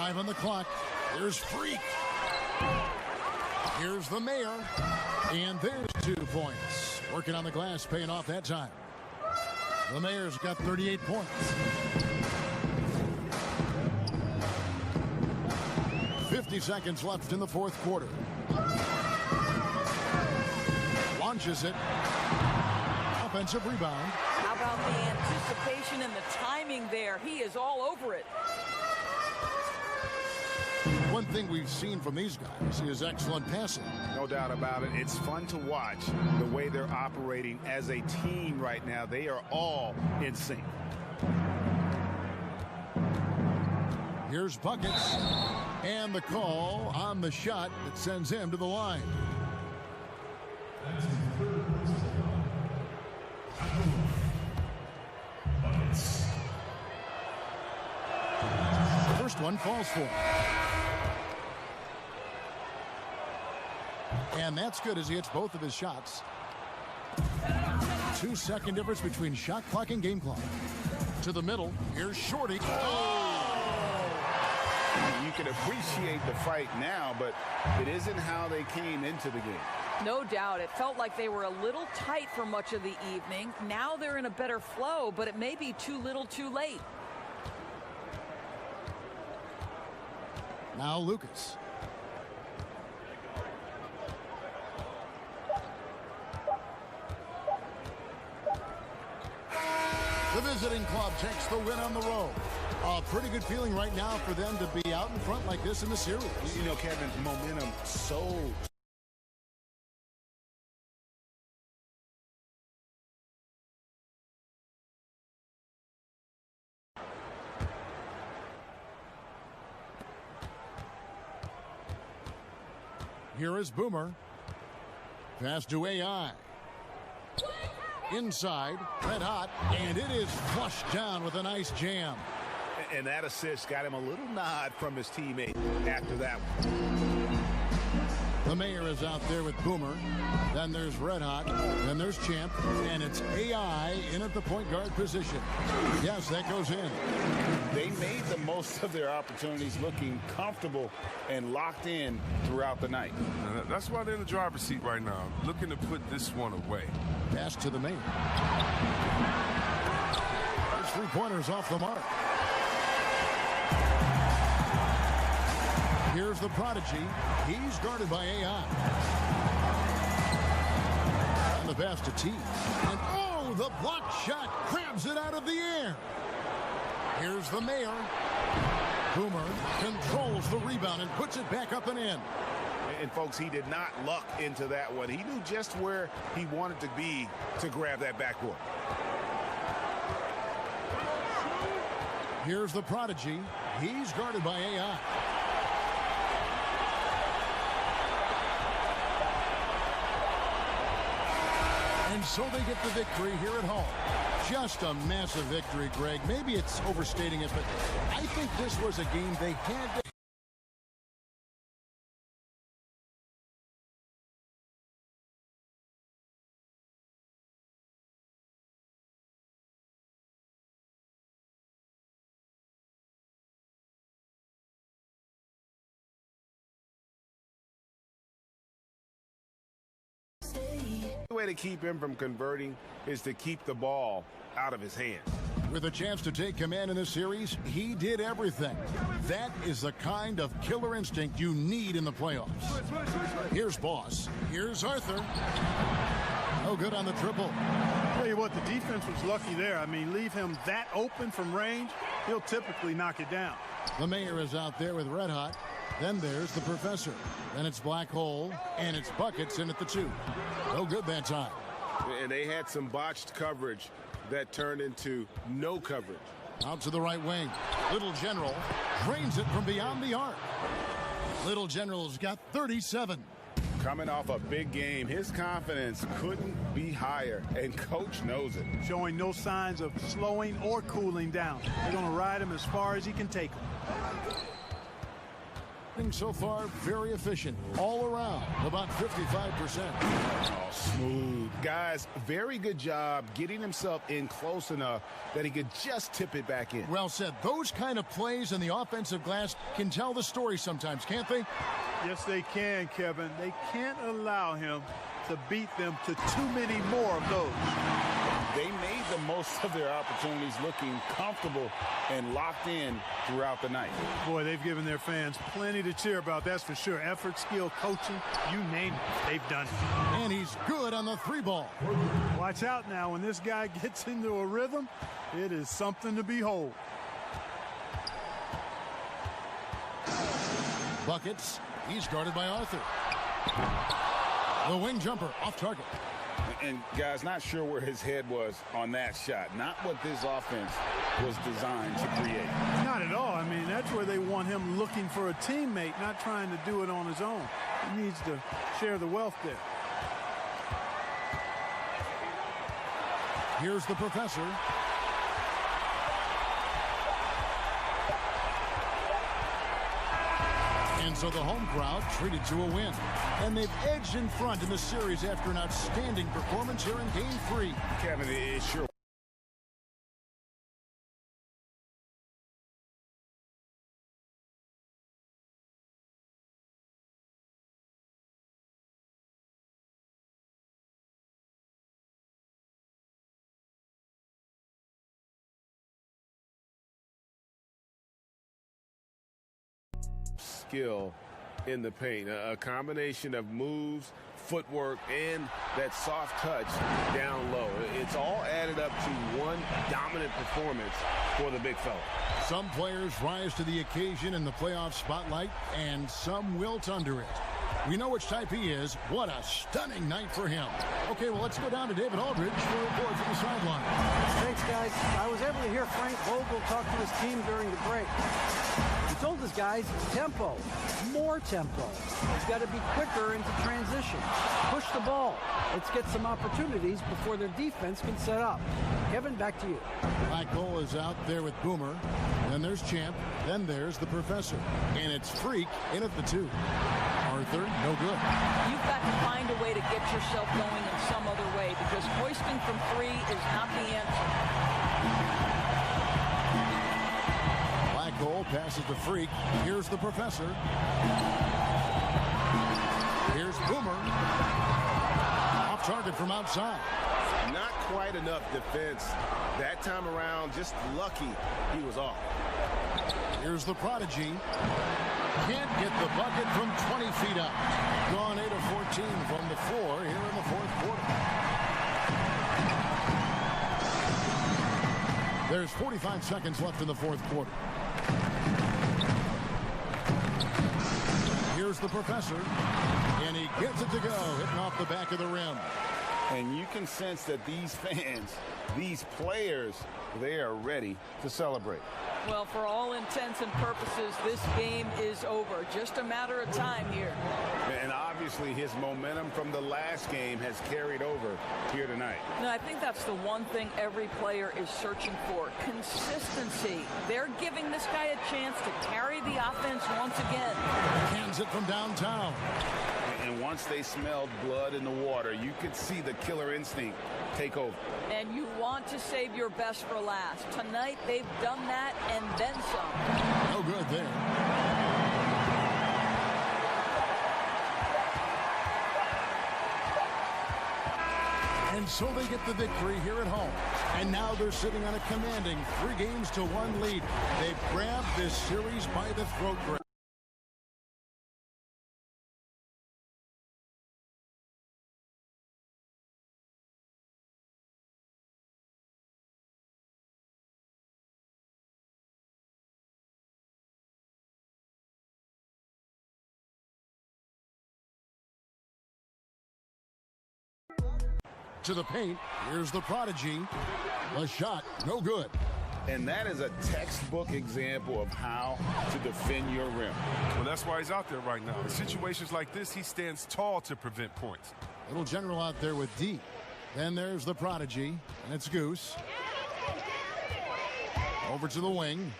5 on the clock. Here's Freak. Here's the Mayor. And there's 2 points. Working on the glass, paying off that time. The Mayor's got 38 points. 50 seconds left in the 4th quarter. Launches it. Offensive rebound. How about the anticipation and the timing there? He is all over it. One thing we've seen from these guys is excellent passing. No doubt about it. It's fun to watch the way they're operating as a team right now. They are all in sync. Here's Buckets. And the call on the shot that sends him to the line. The first one falls for him. And that's good as he hits both of his shots. 2-second difference between shot clock and game clock. To the middle. Here's Shorty. You can appreciate the fight now, but it isn't how they came into the game. No doubt. It felt like they were a little tight for much of the evening. Now they're in a better flow, but it may be too little too late. Now Lucas. The visiting club takes the win on the road. A pretty good feeling right now for them to be out in front like this in the series. You know, Kevin, momentum so... Here is Boomer. Pass to AI. Inside, red hot, and it is flushed down with a nice jam. And that assist got him a little nod from his teammate after that one. The Mayor is out there with Boomer. Then there's Red Hot. Then there's Champ. And it's AI in at the point guard position. Yes, that goes in. They made the most of their opportunities, looking comfortable and locked in throughout the night. That's why they're in the driver's seat right now, looking to put this one away. Pass to the Mayor. There's 3-pointers off the mark. Here's the prodigy. He's guarded by AI. And the pass to T. And oh, the block shot grabs it out of the air. Here's the Mayor. Boomer controls the rebound and puts it back up and in. And folks, he did not luck into that one. He knew just where he wanted to be to grab that backboard. Here's the prodigy. He's guarded by AI. And so they get the victory here at home. Just a massive victory, Greg. Maybe it's overstating it, but I think this was a game they had to... The way to keep him from converting is to keep the ball out of his hand. With a chance to take command in this series, he did everything. That is the kind of killer instinct you need in the playoffs. Here's Boss. Here's Arthur. No good on the triple. Tell you what, the defense was lucky there. I mean, leave him that open from range, he'll typically knock it down. The Mayor is out there with Red Hot. Then there's the Professor. Then it's Black Hole, and it's Buckets in at the 2. No good that time. And they had some botched coverage that turned into no coverage. Out to the right wing. Little General drains it from beyond the arc. Little General's got 37. Coming off a big game, his confidence couldn't be higher, and Coach knows it. Showing no signs of slowing or cooling down. They're going to ride him as far as he can take him. So far, very efficient all around, about 55%. Oh, smooth. Guys, very good job getting himself in close enough that he could just tip it back in. Well said. Those kind of plays in the offensive glass can tell the story sometimes, can't they? Yes, they can, Kevin. They can't allow him to beat them to too many more of those. They made the most of their opportunities, looking comfortable and locked in throughout the night. Boy, they've given their fans plenty to cheer about, that's for sure. Effort, skill, coaching, you name it, they've done it. And he's good on the 3-ball. Watch out now. When this guy gets into a rhythm, it is something to behold. Buckets. He's guarded by Arthur. The wing jumper off target. And, guys, not sure where his head was on that shot. Not what this offense was designed to create. Not at all. I mean, that's where they want him looking for a teammate, not trying to do it on his own. He needs to share the wealth there. Here's the professor. And so the home crowd treated to a win. And they've edged in front in the series after an outstanding performance here in Game 3. Kevin, it sure. Skill in the paint, a combination of moves, footwork, and that soft touch down low. It's all added up to one dominant performance for the big fella. Some players rise to the occasion in the playoff spotlight, and some wilt under it. We know which type he is. What a stunning night for him. Okay, well, let's go down to David Aldridge for a report from the sideline. Thanks, guys. I was able to hear Frank Vogel talk to his team during the break. He told his guys, tempo, more tempo. He's got to be quicker into transition. Push the ball. Let's get some opportunities before their defense can set up. Kevin, back to you. Michael is out there with Boomer. Then there's Champ. Then there's the Professor. And it's Freak in at the 2. Arthur, no good. You've got to find a way to get yourself going in some other way, because hoisting from 3 is not the answer. Black hole passes to Freak. Here's the Professor. Here's Boomer. Off target from outside. Not quite enough defense that time around. Just lucky he was off. Here's the Prodigy. Can't get the bucket from 20 feet out. Gone 8 of 14 from the floor here in the fourth quarter. There's 45 seconds left in the fourth quarter. Here's the Professor, and he gets it to go, hitting off the back of the rim. And you can sense that these fans, these players, they are ready to celebrate. Well, for all intents and purposes, this game is over. Just a matter of time here. And obviously his momentum from the last game has carried over here tonight. No, I think that's the one thing every player is searching for. Consistency. They're giving this guy a chance to carry the offense once again. Hands it from downtown. And once they smelled blood in the water, you could see the killer instinct take over. And you want to save your best for last. Tonight, they've done that and then some. No good there. And so they get the victory here at home. And now they're sitting on a commanding 3-1 lead. They've grabbed this series by the throat grab. To the paint. Here's the Prodigy. The shot, no good. And that is a textbook example of how to defend your rim. Well, that's why he's out there right now. In situations like this, he stands tall to prevent points. Little general out there with D. Then there's the Prodigy, and it's Goose. Over to the wing.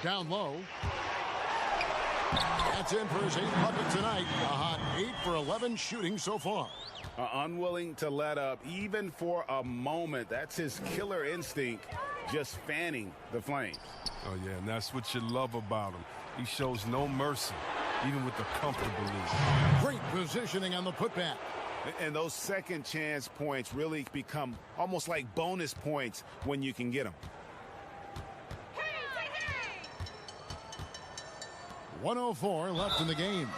Down low. That's in for his 8th bucket tonight. A hot 8 for 11 shooting so far. Unwilling to let up even for a moment. That's his killer instinct, just fanning the flames. Oh, yeah, and that's what you love about him. He shows no mercy, even with the comfortable lead. Great positioning on the putback. And those second chance points really become almost like bonus points when you can get them. 1:04 left in the game.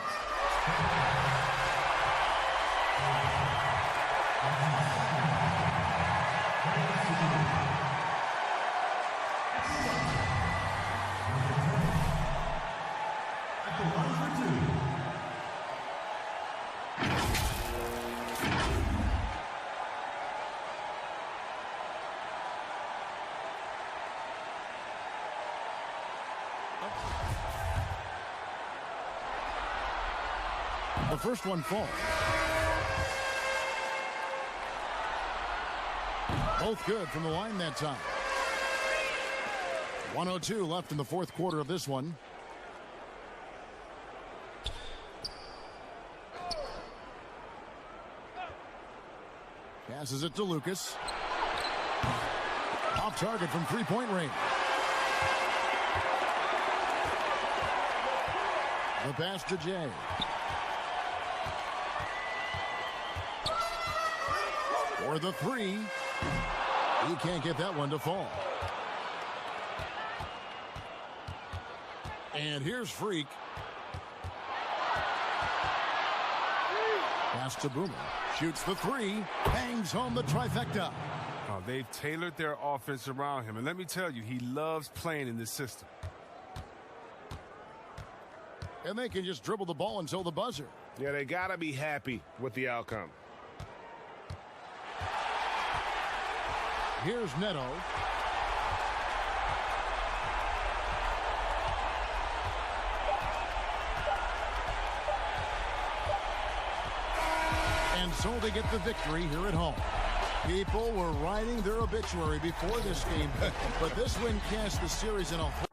The first one falls. Both good from the line that time. 1:02 left in the fourth quarter of this one. Passes it to Lucas. Off target from three-point range. The pass to Jay. For the three. He can't get that one to fall. And here's Freak. Pass to Boomer. Shoots the three. Bangs home the trifecta. Oh, they've tailored their offense around him. And let me tell you, he loves playing in this system. And they can just dribble the ball until the buzzer. Yeah, they got to be happy with the outcome. Here's Neto. And so they get the victory here at home. People were writing their obituary before this game, but this win cast the series in a whole.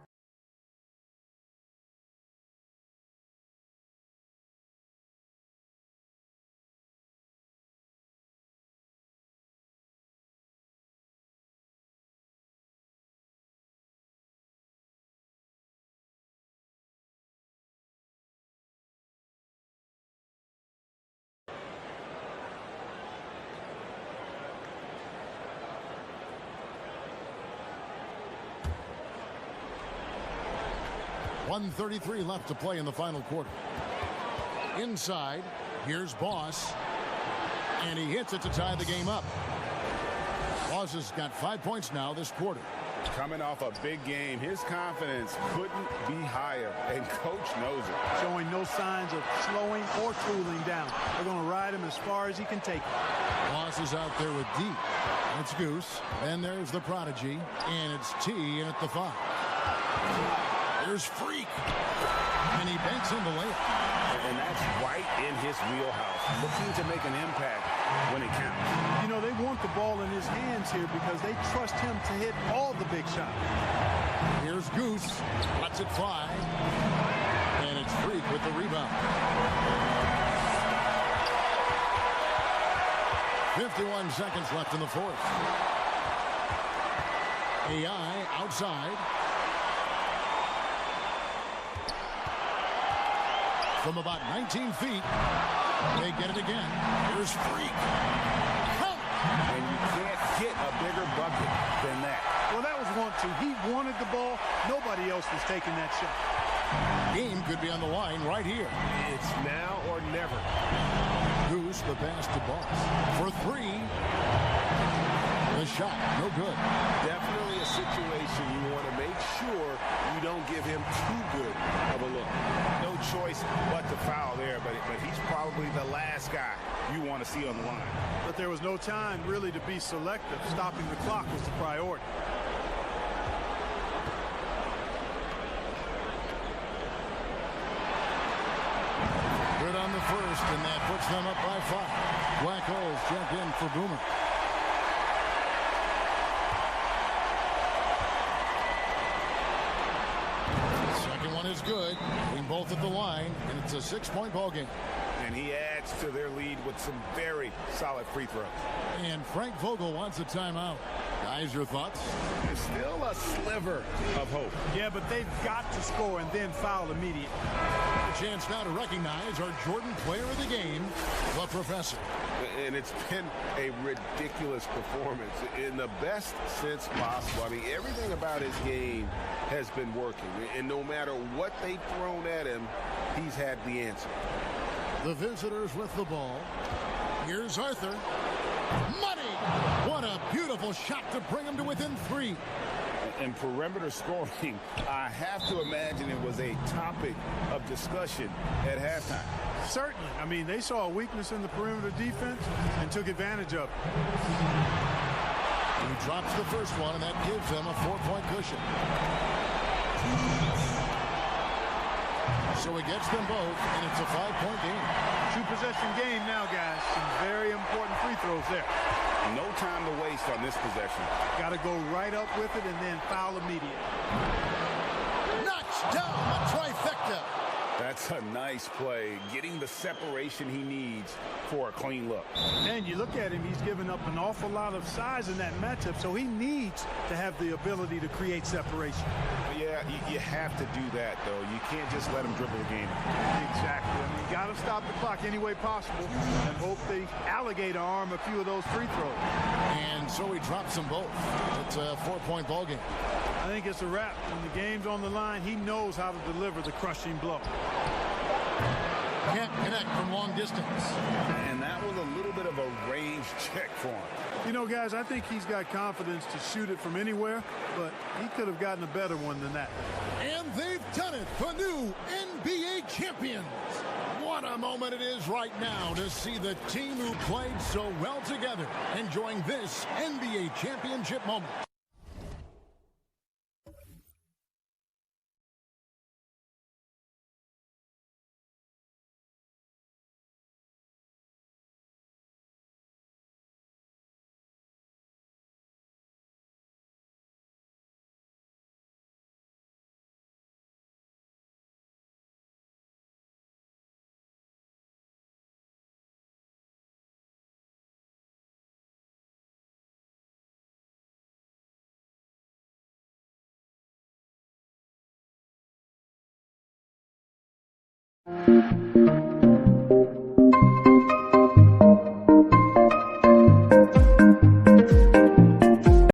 .133 left to play in the final quarter. Inside, here's Boss. And he hits it to tie the game up. Boss has got 5 points now this quarter. Coming off a big game, his confidence couldn't be higher, and coach knows it. Showing no signs of slowing or cooling down. They're going to ride him as far as he can take it. Boss is out there with D. It's Goose. Then there's the Prodigy. And it's T in at the 5. There's Freak. And he banks in the layup. And that's right in his wheelhouse. Looking to make an impact when it counts. You know, they want the ball in his hands here because they trust him to hit all the big shots. Here's Goose. Lets it fly. And it's Freak with the rebound. 51 seconds left in the fourth. AI outside. From about 19 feet, they get it again. Here's Freak. And you can't get a bigger bucket than that. Well, that was 1-2. He wanted the ball. Nobody else was taking that shot. Game could be on the line right here. It's now or never. Goose, the pass to Boss. For three. The shot, no good. Definitely a situation you want to make sure you don't give him too good of a look. No choice but to foul there, but he's probably the last guy you want to see on the line. But there was no time really to be selective. Stopping the clock was the priority. Good on the first, and that puts them up by 5. Black Holes check in for Boomer. good. Putting both at the line, and it's a 6-point ball game. And he adds to their lead with some very solid free throws. And Frank Vogel wants a timeout. Guys, your thoughts? There's still a sliver of hope. Yeah, but they've got to score and then foul immediately. A chance now to recognize our Jordan player of the game, the Professor. And it's been a ridiculous performance in the best sense possible. I mean, everything about his game has been working. And no matter what they've thrown at him, he's had the answer. The visitors with the ball. Here's Arthur. Money! What a beautiful shot to bring him to within 3. And perimeter scoring, I have to imagine it was a topic of discussion at halftime. Certainly. I mean, they saw a weakness in the perimeter defense and took advantage of it. He drops the first one, and that gives them a 4-point cushion. So he gets them both, and it's a 5-point game. 2-possession game now, guys. Some very important free throws there. No time to waste on this possession. Got to go right up with it and then foul immediately. Knocks down a trifecta. That's a nice play, getting the separation he needs for a clean look. And you look at him, he's given up an awful lot of size in that matchup, so he needs to have the ability to create separation. Yeah, you have to do that, though. You can't just let him dribble the game. Exactly. I mean, you got to stop the clock any way possible and hope they alligator arm a few of those free throws. And so he drops them both. It's a 4-point ball game. I think it's a wrap. When the game's on the line, he knows how to deliver the crushing blow. Can't connect from long distance. And that was a little bit of a range check for him. You know, guys, I think he's got confidence to shoot it from anywhere, but he could have gotten a better one than that. And they've done it, the new NBA champions. What a moment it is right now to see the team who played so well together enjoying this NBA championship moment.